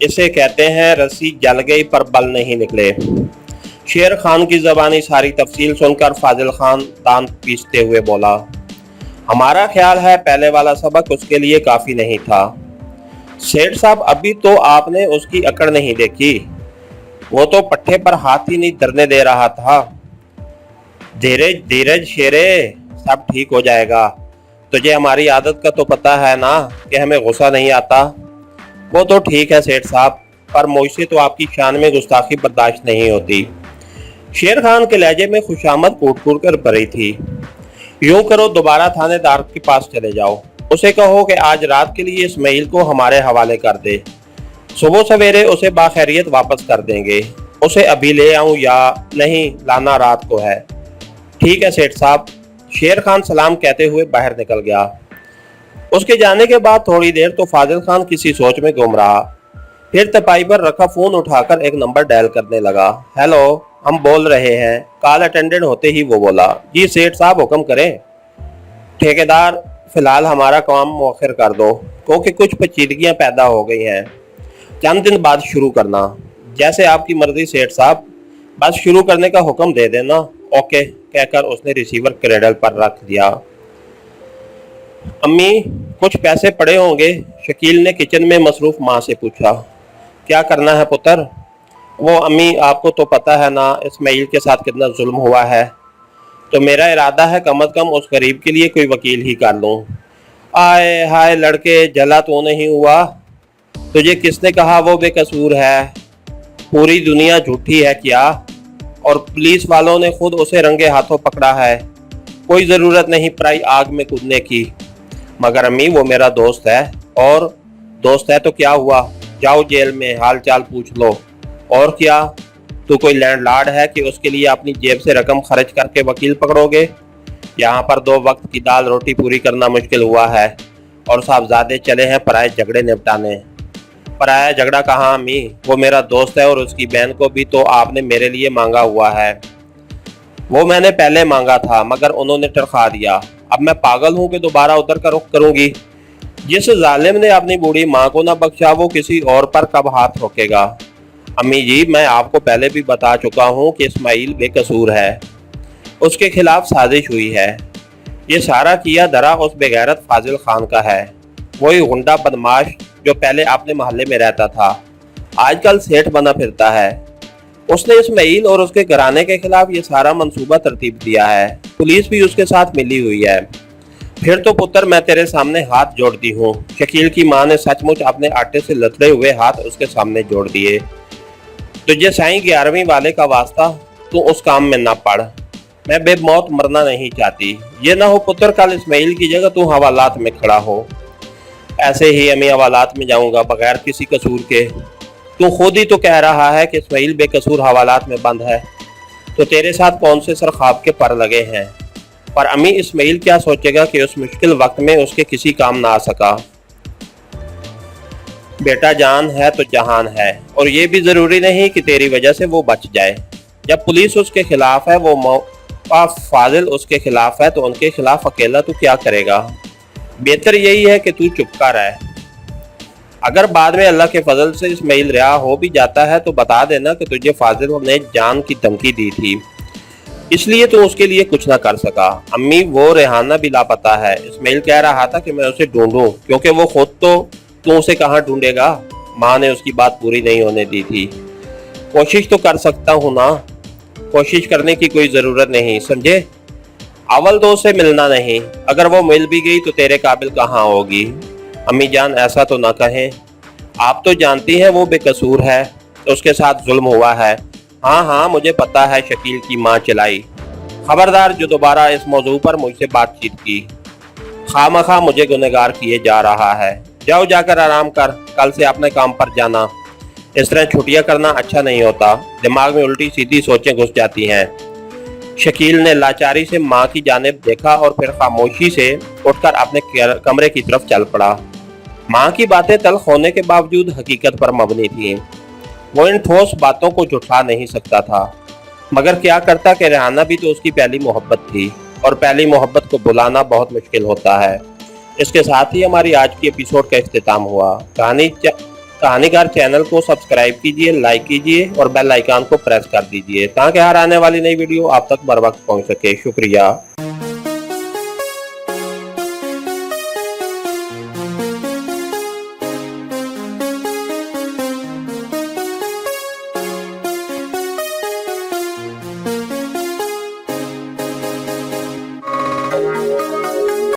इसे कहते हैं रस्सी जल गई पर बल नहीं निकले। शेर खान की ज़बानी सारी तफसील सुनकर फाजिल खान दांत पीसते हुए बोला, हमारा ख्याल है पहले वाला सबक उसके लिए काफ़ी नहीं था। सेठ साहब, अभी तो आपने उसकी अकड़ नहीं देखी, वो तो पट्टे पर हाथ ही नहीं धरने दे रहा था। धीरज धीरज शेरे, सब ठीक हो जाएगा। तुझे हमारी आदत का तो पता है ना कि हमें गुस्सा नहीं आता। वो तो ठीक है सेठ साहब, पर मुझसे तो आपकी शान में गुस्ताखी बर्दाश्त नहीं होती। शेर खान के लहजे में खुशामद कूट कूट कर भरी थी। यूं करो, दोबारा थानेदार के पास चले जाओ, उसे कहो कि आज रात के लिए इस्माइल को हमारे हवाले कर दे, सुबह सवेरे उसे बाखैरियत वापस कर देंगे। उसे अभी ले आऊं या नहीं, लाना रात को है। ठीक है सेठ साहब। शेर खान सलाम कहते हुए बाहर निकल गया। उसके जाने के बाद थोड़ी देर तो फाजिल खान किसी सोच में गुम रहा। फिर तपाई पर रखा फोन उठाकर एक नंबर डायल करने लगा। हेलो, हम बोल रहे हैं। कॉल अटेंडेंट होते ही वो बोला, जी सेठ साहब हुक्म करें। ठेकेदार, फिलहाल हमारा काम मौखर कर दो क्योंकि कुछ पेचीदगियां पैदा हो गई हैं। चंद दिन बाद शुरू करना। जैसे आपकी मर्जी सेठ साहब, बस शुरू करने का हुक्म दे देना। ओके कहकर उसने रिसीवर क्रेडल पर रख दिया। अम्मी, कुछ पैसे पड़े होंगे? शकील ने किचन में मसरूफ माँ से पूछा। क्या करना है पुत्र? वो अम्मी, आपको तो पता है ना इस्माइल के साथ कितना जुल्म हुआ है, तो मेरा इरादा है कम अज कम उस गरीब के लिए कोई वकील ही कर लूँ। आए हाय लड़के, जला तो नहीं हुआ? तुझे किसने कहा वो बेकसूर है? पूरी दुनिया झूठी है क्या? और पुलिस वालों ने खुद उसे रंगे हाथों पकड़ा है। कोई ज़रूरत नहीं पराई आग में कूदने की। मगर अम्मी, वो मेरा दोस्त है। और दोस्त है तो क्या हुआ? जाओ जेल में हाल चाल पूछ लो। और क्या, तू कोई लैंडलॉर्ड है कि उसके लिए अपनी जेब से रकम खर्च करके वकील पकड़ोगे? यहाँ पर 2 वक्त की दाल रोटी पूरी करना मुश्किल हुआ है और साहबजादे चले हैं पराए झगड़े निपटाने। पराया झगड़ा कहाँ अम्मी? वो मेरा दोस्त है और उसकी बहन को भी तो आपने मेरे लिए मांगा हुआ है। वो मैंने पहले मांगा था मगर उन्होंने टरखा दिया। अब मैं पागल हूँ कि दोबारा उतर कर रुख करूँगी? जिस जालिम ने अपनी बूढ़ी माँ को ना बख्शा, वो किसी और पर कब हाथ रोकेगा? अम्मी जी, मैं आपको पहले भी बता चुका हूँ कि इस्माइल बेकसूर है, उसके खिलाफ साजिश हुई है। ये सारा किया धरा उस बेगैरत फाजिल खान का है, वही गुंडा बदमाश जो पहले अपने मोहल्ले में रहता था, आजकल सेठ बना फिरता है। उसने इस्माइल और उसके घराने के खिलाफ ये सारा मंसूबा तरतीब दिया है। पुलिस भी उसके साथ मिली हुई है। फिर तो पुत्र, मैं तेरे सामने हाथ जोड़ती हूँ। शकील की माँ ने सचमुच अपने आटे से लथड़े हुए हाथ उसके सामने जोड़ दिए। तुझे साईं 11वीं वाले का वास्ता, तू उस काम में ना पड़। मैं बेमौत मरना नहीं चाहती। ये ना हो पुत्र कल इस्माइल की जगह तू हवालात में खड़ा हो। ऐसे ही अमी हवालात में जाऊंगा बगैर किसी कसूर के। तू खुद ही तो कह रहा है कि इस्माइल बेकसूर हवालात में बंद है, तो तेरे साथ कौन से सर ख्वाब के पर लगे हैं? पर अमी, इस्माइल क्या सोचेगा कि उस मुश्किल वक्त में उसके किसी काम ना आ सका? बेटा जान है तो जहान है, और ये भी जरूरी नहीं कि तेरी वजह से वो बच जाए। जब पुलिस उसके खिलाफ है, वो मौका फाजिल उसके खिलाफ है, तो उनके खिलाफ अकेला तू क्या करेगा? बेहतर यही है कि तू चुपका रहे। अगर बाद में अल्लाह के फजल से इस्माइल रिहा हो भी जाता है तो बता देना कि तुझे फाजिल ने जान की धमकी दी थी, इसलिए तू उसके लिए कुछ ना कर सका। अम्मी, वो रेहाना भी लापता है। इस्माइल कह रहा था कि मैं उसे ढूंढूं, क्योंकि वो खुद तो तू उसे कहाँ ढूंढेगा? माँ ने उसकी बात पूरी नहीं होने दी थी। कोशिश तो कर सकता हूँ ना। कोशिश करने की कोई ज़रूरत नहीं, समझे? अव्वल तो उसे मिलना नहीं, अगर वो मिल भी गई तो तेरे काबिल कहाँ होगी। अम्मी जान, ऐसा तो ना कहें। आप तो जानती हैं वो बेकसूर है, तो उसके साथ जुल्म हुआ है। हाँ हाँ, मुझे पता है, शकील की माँ चिल्लाई। खबरदार जो दोबारा इस मौजू पर मुझसे बातचीत की, खामखा मुझे गुनहगार किए जा रहा है। जाओ जाकर आराम कर, कल से अपने काम पर जाना। इस तरह छुट्टियाँ करना अच्छा नहीं होता, दिमाग में उल्टी सीधी सोचें घुस जाती हैं। शकील ने लाचारी से माँ की जानिब देखा और फिर खामोशी से उठकर अपने कमरे की तरफ चल पड़ा। माँ की बातें तल्ख होने के बावजूद हकीकत पर मबनी थीं। वो इन ठोस बातों को झुठला नहीं सकता था, मगर क्या करता कि रेहाना भी तो उसकी पहली मोहब्बत थी, और पहली मोहब्बत को बुलाना बहुत मुश्किल होता है। इसके साथ ही हमारी आज की एपिसोड का इख्तिताम हुआ। कहानीकार चैनल को सब्सक्राइब कीजिए, लाइक कीजिए और बेल आइकन को प्रेस कर दीजिए ताकि हर आने वाली नई वीडियो आप तक बर वक्त पहुंच सके। शुक्रिया।